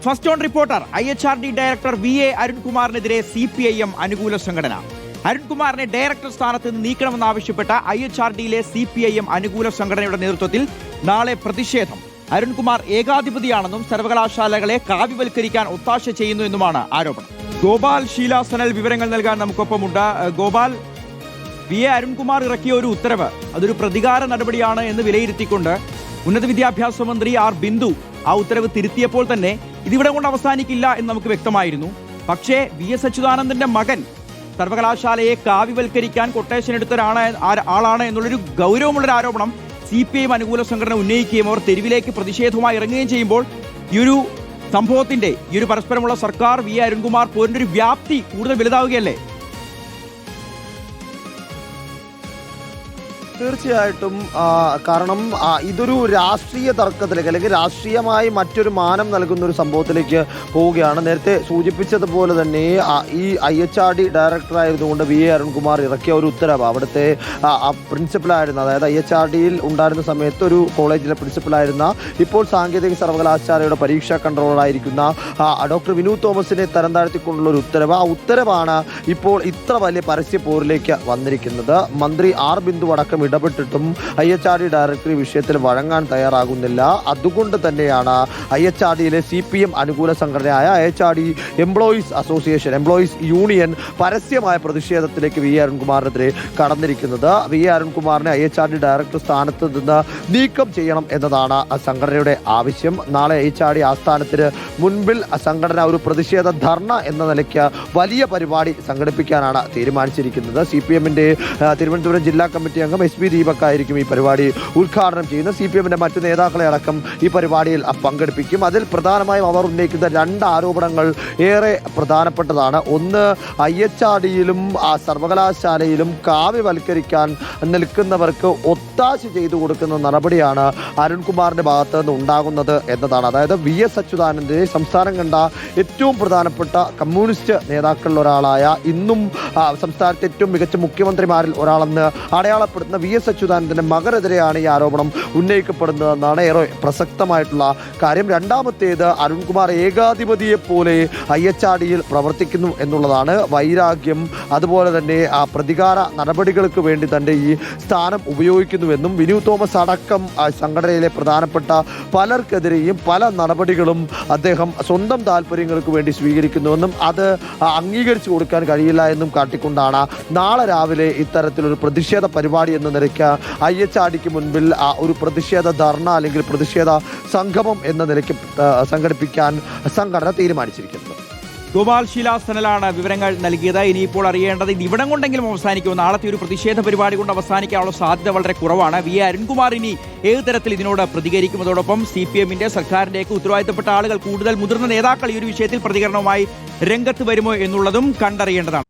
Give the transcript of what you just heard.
First on reporter IHRD director VA അരുൺകുമാറിനെതിരെ CPIM അനുകൂല സംഘടന. അരുൺകുമാറിനെ director സ്ഥാനത്ത് നിന്ന് നീക്കണമെന്നാവശ്യപ്പെട്ട IHRDയിലെ CPIM അനുകൂല സംഘടനയുടെ നേതൃത്വത്തിൽ നാളെ പ്രതിഷേധം. അരുൺകുമാർ ഏകാധിപതിയാണെന്നും സർവകലാശാലകളെ കാവ്യവൽക്കരിക്കാൻ ഒത്താശ ചെയ്യുന്നു എന്നുമാണ് ആരോപണം. ഗോപാൽ ഷീല സനൽ വിവരങ്ങൾ നൽകാൻ നമുക്കൊപ്പമുണ്ട്. ഗോപാൽ, VA അരുൺകുമാർ ഇറക്കിയ ഒരു ഉത്തരവ് അതൊരു പ്രതികാര നടപടിയാണ് എന്ന് വിലയിരുത്തിക്കൊണ്ട് ഉന്നത വിദ്യാഭ്യാസ മന്ത്രി R ബിന്ദു ആ ഉത്തരവ് തിരുത്തിയപ്പോൾ തന്നെ ഇതിവിടെ കൊണ്ട് അവസാനിക്കില്ല എന്ന് നമുക്ക് വ്യക്തമായിരുന്നു. പക്ഷേ VS അച്യുതാനന്ദന്റെ മകൻ സർവകലാശാലയെ കാവ്യവൽക്കരിക്കാൻ കൊട്ടേഷൻ എടുത്ത ആളാണ് എന്നുള്ളൊരു ഗൗരവമുള്ളൊരു ആരോപണം CPIM അനുകൂല സംഘടന ഉന്നയിക്കുകയും അവർ തെരുവിലേക്ക് പ്രതിഷേധവുമായി ഇറങ്ങുകയും ചെയ്യുമ്പോൾ ഈ ഒരു സംഭവത്തിന്റെ ഈ ഒരു പരസ്പരമുള്ള സർക്കാർ VA അരുൺകുമാർ പോരിന്റെ ഒരു വ്യാപ്തി കൂടുതൽ വലുതാവുകയല്ലേ? തീർച്ചയായിട്ടും. കാരണം ഇതൊരു രാഷ്ട്രീയ തർക്കത്തിലേക്ക് അല്ലെങ്കിൽ രാഷ്ട്രീയമായി മറ്റൊരു മാനം നൽകുന്ന ഒരു സംഭവത്തിലേക്ക് പോവുകയാണ്. നേരത്തെ സൂചിപ്പിച്ചതുപോലെ തന്നെ ഈ IHRD ഡയറക്ടറായതുകൊണ്ട് VA അരുൺകുമാർ ഇറക്കിയ ഒരു ഉത്തരവ് അവിടുത്തെ പ്രിൻസിപ്പലായിരുന്ന, അതായത് IHRDയിൽ ഉണ്ടായിരുന്ന സമയത്ത് ഒരു കോളേജിലെ പ്രിൻസിപ്പലായിരുന്ന, ഇപ്പോൾ സാങ്കേതിക സർവകലാശാലയുടെ പരീക്ഷാ കൺട്രോളറായിരിക്കുന്ന ഡോക്ടർ വിനു തോമസിനെ തരം താഴ്ത്തിക്കൊണ്ടുള്ള ഒരു ഉത്തരവ്. ആ ഉത്തരവാണ് ഇപ്പോൾ ഇത്ര വലിയ പരസ്യ പോരിലേക്ക് വന്നിരിക്കുന്നത്. മന്ത്രി R ബിന്ദു അടക്കം ഇടപെട്ടിട്ടും IHRD ഡയറക്ടർ ഈ വിഷയത്തിൽ വഴങ്ങാൻ തയ്യാറാകുന്നില്ല. അതുകൊണ്ട് തന്നെയാണ് IHRDയിലെ CPIM അനുകൂല സംഘടനയായ IHRD employees association, employees union പരസ്യമായ പ്രതിഷേധത്തിലേക്ക് VA അരുൺകുമാറിനെതിരെ കടന്നിരിക്കുന്നത്. VA അരുൺകുമാറിനെ IHRD ഡയറക്ടർ സ്ഥാനത്ത് നിന്ന് നീക്കം ചെയ്യണം എന്നതാണ് സംഘടനയുടെ ആവശ്യം. നാളെ IHRD ആസ്ഥാനത്തിന് മുൻപിൽ സംഘടന ഒരു പ്രതിഷേധ ധർണ എന്ന നിലയ്ക്ക് വലിയ പരിപാടി സംഘടിപ്പിക്കാനാണ് തീരുമാനിച്ചിരിക്കുന്നത്. CPIMന്റെ തിരുവനന്തപുരം ജില്ലാ കമ്മിറ്റി അംഗം SP ദീപക് ആയിരിക്കും ഈ പരിപാടി ഉദ്ഘാടനം ചെയ്യുന്നത്. CPIMന്റെ മറ്റു നേതാക്കളെ അടക്കം ഈ പരിപാടിയിൽ പങ്കെടുപ്പിക്കും. അതിൽ പ്രധാനമായും അവർ ഉന്നയിക്കുന്ന രണ്ട് ആരോപണങ്ങൾ ഏറെ പ്രധാനപ്പെട്ടതാണ്. ഒന്ന്, IHRDയിലും സർവകലാശാലയിലും കാവ്യവൽക്കരിക്കാൻ നിൽക്കുന്നവർക്ക് ഒത്താശ ചെയ്തു കൊടുക്കുന്ന നടപടിയാണ് അരുൺകുമാറിന്റെ ഭാഗത്ത് നിന്ന് ഉണ്ടാകുന്നത് എന്നതാണ്. അതായത് VS അച്യുതാനന്ദനെ സംസ്ഥാനം കണ്ട ഏറ്റവും പ്രധാനപ്പെട്ട കമ്മ്യൂണിസ്റ്റ് നേതാക്കളിൽ ഒരാളായ, ഇന്നും സംസ്ഥാനത്തെ ഏറ്റവും മികച്ച മുഖ്യമന്ത്രിമാരിൽ ഒരാളെന്ന് അടയാളപ്പെടുന്ന VS അച്യുതാനന്ദന്റെ മകനെതിരെയാണ് ഈ ആരോപണം ഉന്നയിക്കപ്പെടുന്നതെന്നാണ് ഏറെ പ്രസക്തമായിട്ടുള്ള കാര്യം. രണ്ടാമത്തേത്, അരുൺകുമാർ ഏകാധിപതിയെ പോലെ IHRDയിൽ പ്രവർത്തിക്കുന്നു എന്നുള്ളതാണ്. വൈരാഗ്യം, അതുപോലെ തന്നെ പ്രതികാര നടപടികൾക്ക് വേണ്ടി തന്റെ ഈ സ്ഥാനം ഉപയോഗിക്കുന്നുവെന്നും വിനു തോമസ് അടക്കം സംഘടനയിലെ പ്രധാനപ്പെട്ട പലർക്കെതിരെയും പല നടപടികളും അദ്ദേഹം സ്വന്തം താല്പര്യങ്ങൾക്ക് വേണ്ടി സ്വീകരിക്കുന്നുവെന്നും അത് അംഗീകരിച്ചു കൊടുക്കാൻ കഴിയില്ല എന്നും കാട്ടിക്കൊണ്ടാണ് നാളെ രാവിലെ ഇത്തരത്തിലൊരു പ്രതിഷേധ പരിപാടി എന്ന നിലയ്ക്ക് IHRDക്ക് മുൻപിൽ ഒരു പ്രതിഷേധ ധർണ അല്ലെങ്കിൽ പ്രതിഷേധ സംഗമം എന്ന നിലയ്ക്ക് സംഘടിപ്പിക്കാൻ സംഘടന തീരുമാനിച്ചിരിക്കുന്നത്. ഗോപാൽ ഷീല സനലാണ് വിവരങ്ങൾ നൽകിയത്. ഇനിയിപ്പോൾ അറിയേണ്ടത് ഇത് ഇവിടം കൊണ്ടെങ്കിലും അവസാനിക്കുമോ? നാളത്തെ ഒരു പ്രതിഷേധ പരിപാടി കൊണ്ട് അവസാനിക്കാനുള്ള സാധ്യത വളരെ കുറവാണ്. VA അരുൺകുമാർ ഇനി ഏത് തരത്തിൽ ഇതിനോട് പ്രതികരിക്കും? അതോടൊപ്പം CPIMന്റെ സർക്കാരിന്റെയൊക്കെ ഉത്തരവാദിത്തപ്പെട്ട ആളുകൾ, കൂടുതൽ മുതിർന്ന നേതാക്കൾ ഈ ഒരു വിഷയത്തിൽ പ്രതികരണവുമായി രംഗത്ത് വരുമോ എന്നുള്ളതും കണ്ടറിയേണ്ടതാണ്.